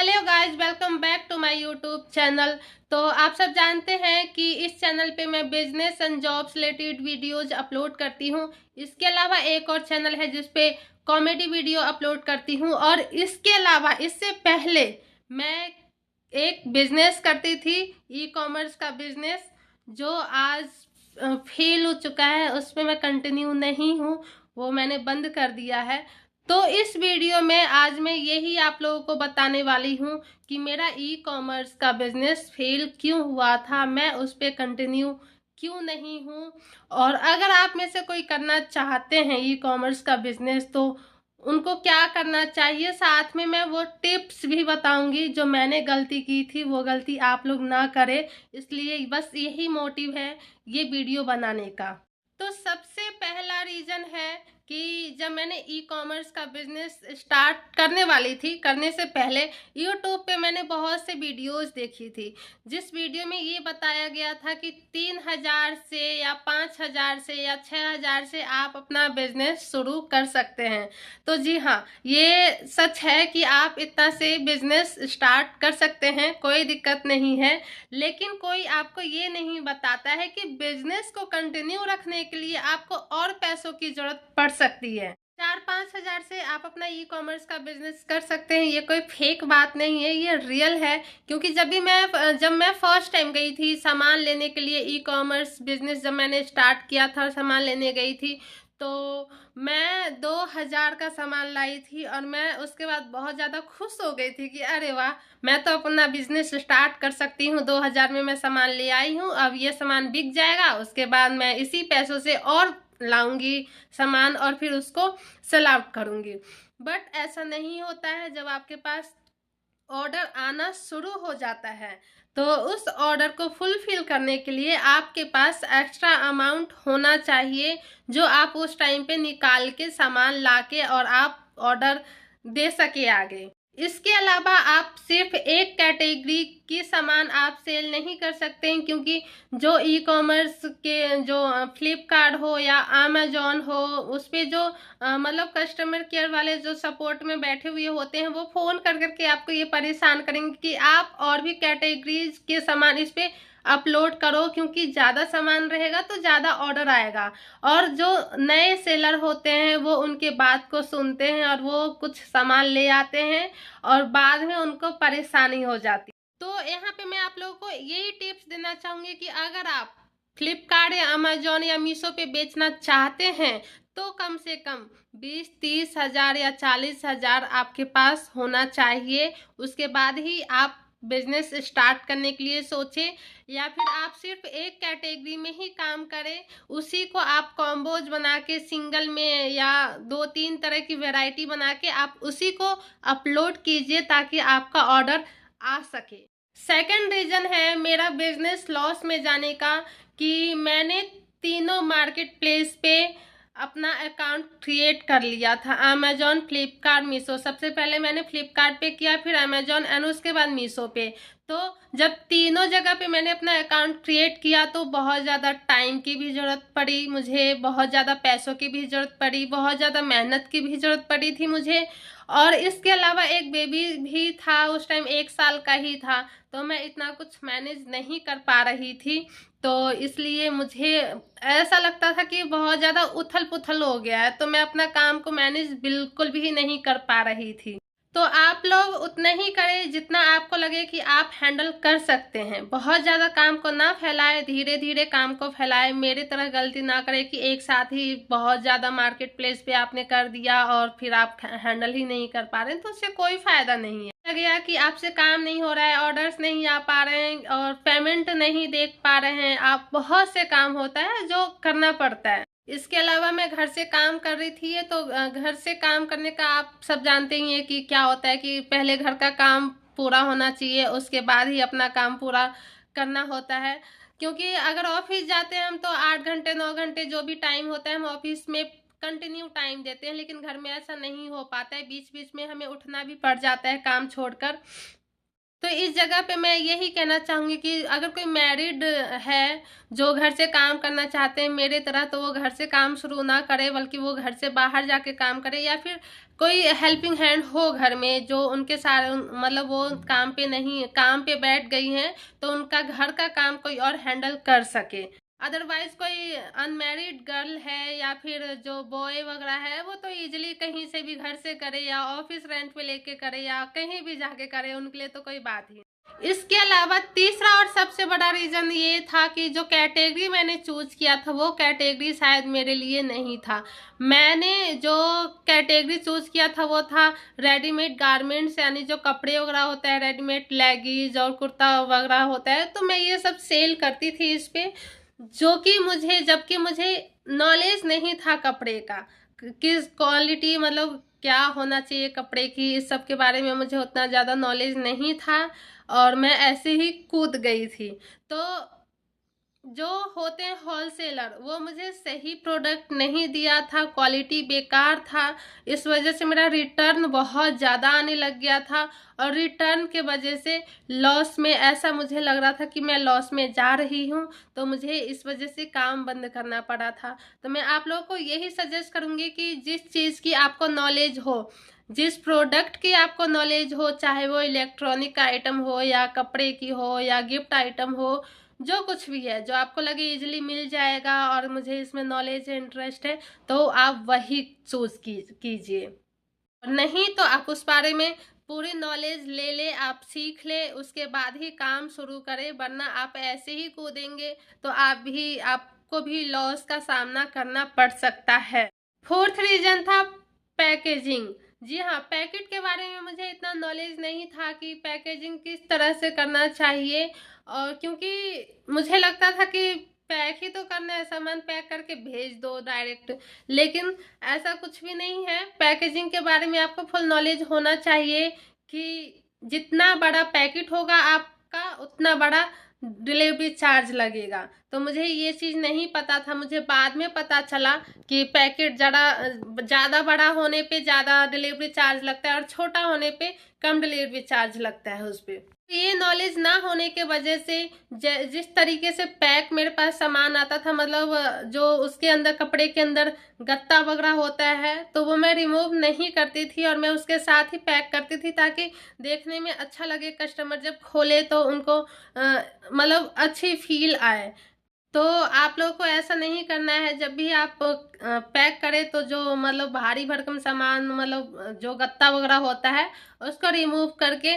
Hello guys, welcome back to my YouTube channel. तो आप सब जानते हैं कि इस चैनल पे मैं business and jobs related videos upload करती हूँ। इसके अलावा एक और चैनल है जिस पे कॉमेडी वीडियो अपलोड करती हूँ, और इसके अलावा इससे पहले मैं एक बिजनेस करती थी, ई कॉमर्स का बिजनेस, जो आज फेल हो चुका है। उसमें मैं कंटिन्यू नहीं हूँ, वो मैंने बंद कर दिया है। तो इस वीडियो में आज मैं यही आप लोगों को बताने वाली हूँ कि मेरा ई कॉमर्स का बिजनेस फेल क्यों हुआ था, मैं उस पर कंटिन्यू क्यों नहीं हूँ। और अगर आप में से कोई करना चाहते हैं ई कॉमर्स का बिजनेस तो उनको क्या करना चाहिए, साथ में मैं वो टिप्स भी बताऊंगी जो मैंने गलती की थी, वो गलती आप लोग ना करें। इसलिए बस यही मोटिव है ये वीडियो बनाने का। तो सबसे पहला रीजन है कि जब मैंने ई कॉमर्स का बिजनेस स्टार्ट करने वाली थी, करने से पहले यूट्यूब पे मैंने बहुत से वीडियोस देखी थी, जिस वीडियो में ये बताया गया था कि 3,000 से या 5,000 से या 6,000 से आप अपना बिजनेस शुरू कर सकते हैं। तो जी हाँ, ये सच है कि आप इतना से बिजनेस स्टार्ट कर सकते हैं, कोई दिक्कत नहीं है। लेकिन कोई आपको ये नहीं बताता है कि बिजनेस को कंटिन्यू रखने के लिए आपको और पैसों की जरूरत पड़ सकती है। 4-5 हजार से आप अपना ई कॉमर्स का बिजनेस कर सकते हैं, ये कोई फेक बात नहीं है, ये रियल है। क्योंकि जब मैं फर्स्ट टाइम गई थी सामान लेने के लिए, ई कॉमर्स बिजनेस जब मैंने स्टार्ट किया था और सामान लेने गई थी, तो मैं 2,000 का सामान लाई थी और मैं उसके बाद बहुत ज़्यादा खुश हो गई थी कि अरे वाह, मैं तो अपना बिजनेस स्टार्ट कर सकती हूँ। 2,000 में मैं सामान ले आई हूँ, अब ये सामान बिक जाएगा, उसके बाद मैं इसी पैसों से और लाऊंगी सामान और फिर उसको सेल आउट करूंगी। बट ऐसा नहीं होता है। जब आपके पास ऑर्डर आना शुरू हो जाता है तो उस ऑर्डर को फुलफिल करने के लिए आपके पास एक्स्ट्रा अमाउंट होना चाहिए, जो आप उस टाइम पे निकाल के सामान लाके और आप ऑर्डर दे सके आगे। इसके अलावा आप सिर्फ एक कैटेगरी की सामान आप सेल नहीं कर सकते हैं, क्योंकि जो ई कॉमर्स के जो फ्लिपकार्ट हो या अमेजोन हो, उस पे जो मतलब कस्टमर केयर वाले जो सपोर्ट में बैठे हुए होते हैं, वो फोन कर करके आपको ये परेशान करेंगे कि आप और भी कैटेगरीज के सामान इस पे अपलोड करो, क्योंकि ज़्यादा सामान रहेगा तो ज़्यादा ऑर्डर आएगा। और जो नए सेलर होते हैं वो उनके बात को सुनते हैं और वो कुछ सामान ले आते हैं और बाद में उनको परेशानी हो जाती। तो यहाँ पे मैं आप लोगों को यही टिप्स देना चाहूंगी कि अगर आप फ्लिपकार्ट या अमेजोन या मीशो पे बेचना चाहते हैं तो कम से कम 20-30 हजार या 40,000 आपके पास होना चाहिए। उसके बाद ही आप बिजनेस स्टार्ट करने के लिए सोचें, या फिर आप सिर्फ एक कैटेगरी में ही काम करें, उसी को आप कॉम्बोज बना के सिंगल में या 2-3 तरह की वैरायटी बना के आप उसी को अपलोड कीजिए ताकि आपका ऑर्डर आ सके। सेकंड रीजन है मेरा बिजनेस लॉस में जाने का, कि मैंने तीनों मार्केट प्लेस पे अपना अकाउंट क्रिएट कर लिया था, अमेजोन, फ्लिपकार्ट, मीशो। सबसे पहले मैंने फ्लिपकार्ट पे किया, फिर अमेजोन एंड उसके बाद मीशो पे। तो जब तीनों जगह पे मैंने अपना अकाउंट क्रिएट किया तो बहुत ज़्यादा टाइम की भी ज़रूरत पड़ी मुझे, बहुत ज़्यादा पैसों की भी ज़रूरत पड़ी, बहुत ज़्यादा मेहनत की भी ज़रूरत पड़ी थी मुझे। और इसके अलावा एक बेबी भी था, उस टाइम 1 साल का ही था, तो मैं इतना कुछ मैनेज नहीं कर पा रही थी। तो इसलिए मुझे ऐसा लगता था कि बहुत ज़्यादा उथल पुथल हो गया है, तो मैं अपना काम को मैनेज बिल्कुल भी नहीं कर पा रही थी। तो आप लोग उतना ही करें जितना आपको लगे कि आप हैंडल कर सकते हैं। बहुत ज़्यादा काम को ना फैलाए, धीरे धीरे काम को फैलाए। मेरे तरह गलती ना करें कि एक साथ ही बहुत ज़्यादा मार्केट प्लेस पे आपने कर दिया और फिर आप हैंडल ही नहीं कर पा रहे हैं, तो उससे कोई फायदा नहीं है। गया कि आपसे काम नहीं हो रहा है, ऑर्डर्स नहीं आ पा रहे हैं और पेमेंट नहीं देख पा रहे हैं आप, बहुत से काम होता है जो करना पड़ता है। इसके अलावा मैं घर से काम कर रही थी, तो घर से काम करने का आप सब जानते ही हैं कि क्या होता है कि पहले घर का काम पूरा होना चाहिए, उसके बाद ही अपना काम पूरा करना होता है। क्योंकि अगर ऑफिस जाते हैं हम तो 8 घंटे 9 घंटे जो भी टाइम होता है हम ऑफिस में कंटिन्यू टाइम देते हैं, लेकिन घर में ऐसा नहीं हो पाता है, बीच बीच में हमें उठना भी पड़ जाता है काम छोड़कर। तो इस जगह पे मैं यही कहना चाहूँगी कि अगर कोई मैरिड है जो घर से काम करना चाहते हैं मेरे तरह, तो वो घर से काम शुरू ना करे, बल्कि वो घर से बाहर जाके काम करे, या फिर कोई हेल्पिंग हैंड हो घर में जो उनके सारे मतलब वो काम पे बैठ गई हैं तो उनका घर का काम कोई और हैंडल कर सके। अदरवाइज कोई अनमैरिड गर्ल है या फिर जो बॉय वगैरह है वो तो इजीली कहीं से भी घर से करे, या ऑफिस रेंट पे लेके करे, या कहीं भी जाके करे, उनके लिए तो कोई बात ही। इसके अलावा तीसरा और सबसे बड़ा रीजन ये था कि जो कैटेगरी मैंने चूज किया था वो कैटेगरी शायद मेरे लिए नहीं था। मैंने जो कैटेगरी चूज किया था वो था रेडीमेड गारमेंट्स, यानी जो कपड़े वगैरह होता है, रेडीमेड लेगीज और कुर्ता वगैरह होता है, तो मैं ये सब सेल करती थी इस पे, जबकि मुझे नॉलेज नहीं था कपड़े का, किस क्वालिटी मतलब क्या होना चाहिए कपड़े की, इस सब के बारे में मुझे उतना ज़्यादा नॉलेज नहीं था और मैं ऐसे ही कूद गई थी। तो जो होते हैं होलसेलर वो मुझे सही प्रोडक्ट नहीं दिया था, क्वालिटी बेकार था, इस वजह से मेरा रिटर्न बहुत ज़्यादा आने लग गया था और रिटर्न के वजह से लॉस में, ऐसा मुझे लग रहा था कि मैं लॉस में जा रही हूँ, तो मुझे इस वजह से काम बंद करना पड़ा था। तो मैं आप लोगों को यही सजेस्ट करूँगी कि जिस चीज़ की आपको नॉलेज हो, जिस प्रोडक्ट की आपको नॉलेज हो, चाहे वो इलेक्ट्रॉनिक का आइटम हो या कपड़े की हो या गिफ्ट आइटम हो, जो कुछ भी है जो आपको लगे इजीली मिल जाएगा और मुझे इसमें नॉलेज है, इंटरेस्ट है, तो आप वही चूज कीजिए। नहीं तो आप उस बारे में पूरी नॉलेज ले ले, आप सीख ले, उसके बाद ही काम शुरू करें, वरना आप ऐसे ही कूदेंगे तो आपको भी लॉस का सामना करना पड़ सकता है। फोर्थ रीजन था पैकेजिंग। जी हाँ, पैकेट के बारे में मुझे इतना नॉलेज नहीं था कि पैकेजिंग किस तरह से करना चाहिए, और क्योंकि मुझे लगता था कि पैक ही तो करना है, सामान पैक करके भेज दो डायरेक्ट, लेकिन ऐसा कुछ भी नहीं है। पैकेजिंग के बारे में आपको फुल नॉलेज होना चाहिए कि जितना बड़ा पैकेट होगा आपका उतना बड़ा डिलीवरी चार्ज लगेगा। तो मुझे ये चीज़ नहीं पता था, मुझे बाद में पता चला कि पैकेट ज़्यादा बड़ा होने पे ज़्यादा डिलीवरी चार्ज लगता है और छोटा होने पे कम डिलीवरी चार्ज लगता है उस पर। ये नॉलेज ना होने के वजह से जिस तरीके से पैक मेरे पास सामान आता था, मतलब जो उसके अंदर कपड़े के अंदर गत्ता वगैरह होता है, तो वो मैं रिमूव नहीं करती थी और मैं उसके साथ ही पैक करती थी ताकि देखने में अच्छा लगे, कस्टमर जब खोले तो उनको मतलब अच्छी फील आए। तो आप लोग को ऐसा नहीं करना है, जब भी आप पैक करें तो जो मतलब भारी भरकम सामान, मतलब जो गत्ता वगैरह होता है, उसको रिमूव करके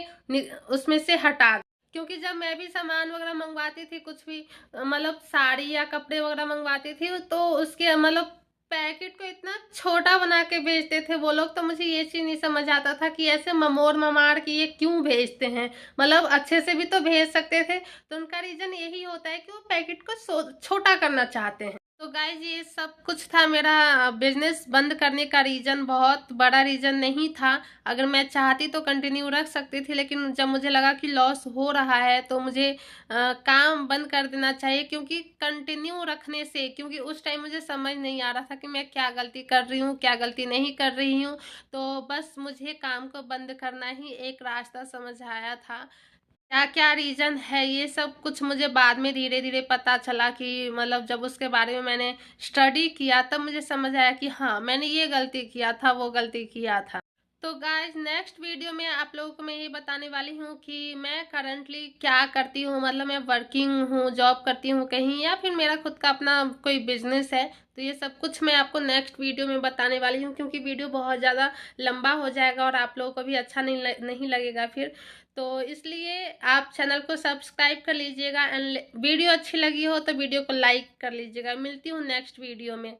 उसमें से हटा दें। क्योंकि जब मैं भी सामान वगैरह मंगवाती थी, कुछ भी मतलब साड़ी या कपड़े वगैरह मंगवाती थी, तो उसके मतलब पैकेट को इतना छोटा बना के भेजते थे वो लोग, तो मुझे ये चीज नहीं समझ आता था कि ऐसे ममोर ममार के ये क्यों भेजते हैं, मतलब अच्छे से भी तो भेज सकते थे। तो उनका रीजन यही होता है कि वो पैकेट को छोटा करना चाहते हैं। तो गाइज ये सब कुछ था मेरा बिजनेस बंद करने का रीजन, बहुत बड़ा रीजन नहीं था। अगर मैं चाहती तो कंटिन्यू रख सकती थी, लेकिन जब मुझे लगा कि लॉस हो रहा है तो मुझे काम बंद कर देना चाहिए, क्योंकि कंटिन्यू रखने से, क्योंकि उस टाइम मुझे समझ नहीं आ रहा था कि मैं क्या गलती कर रही हूँ क्या गलती नहीं कर रही हूँ, तो बस मुझे काम को बंद करना ही एक रास्ता समझ आया था। क्या क्या रीजन है ये सब कुछ मुझे बाद में धीरे धीरे पता चला, कि मतलब जब उसके बारे में मैंने स्टडी किया तब मुझे समझ आया कि हाँ मैंने ये गलती किया था, वो गलती किया था। तो गाइज नेक्स्ट वीडियो में आप लोगों को मैं ये बताने वाली हूँ कि मैं करंटली क्या करती हूँ, मतलब मैं वर्किंग हूँ, जॉब करती हूँ कहीं, या फिर मेरा खुद का अपना कोई बिजनेस है। तो ये सब कुछ मैं आपको नेक्स्ट वीडियो में बताने वाली हूँ, क्योंकि वीडियो बहुत ज़्यादा लंबा हो जाएगा और आप लोगों को भी अच्छा नहीं लगेगा फिर। तो इसलिए आप चैनल को सब्सक्राइब कर लीजिएगा, एंड वीडियो अच्छी लगी हो तो वीडियो को लाइक कर लीजिएगा। मिलती हूँ नेक्स्ट वीडियो में।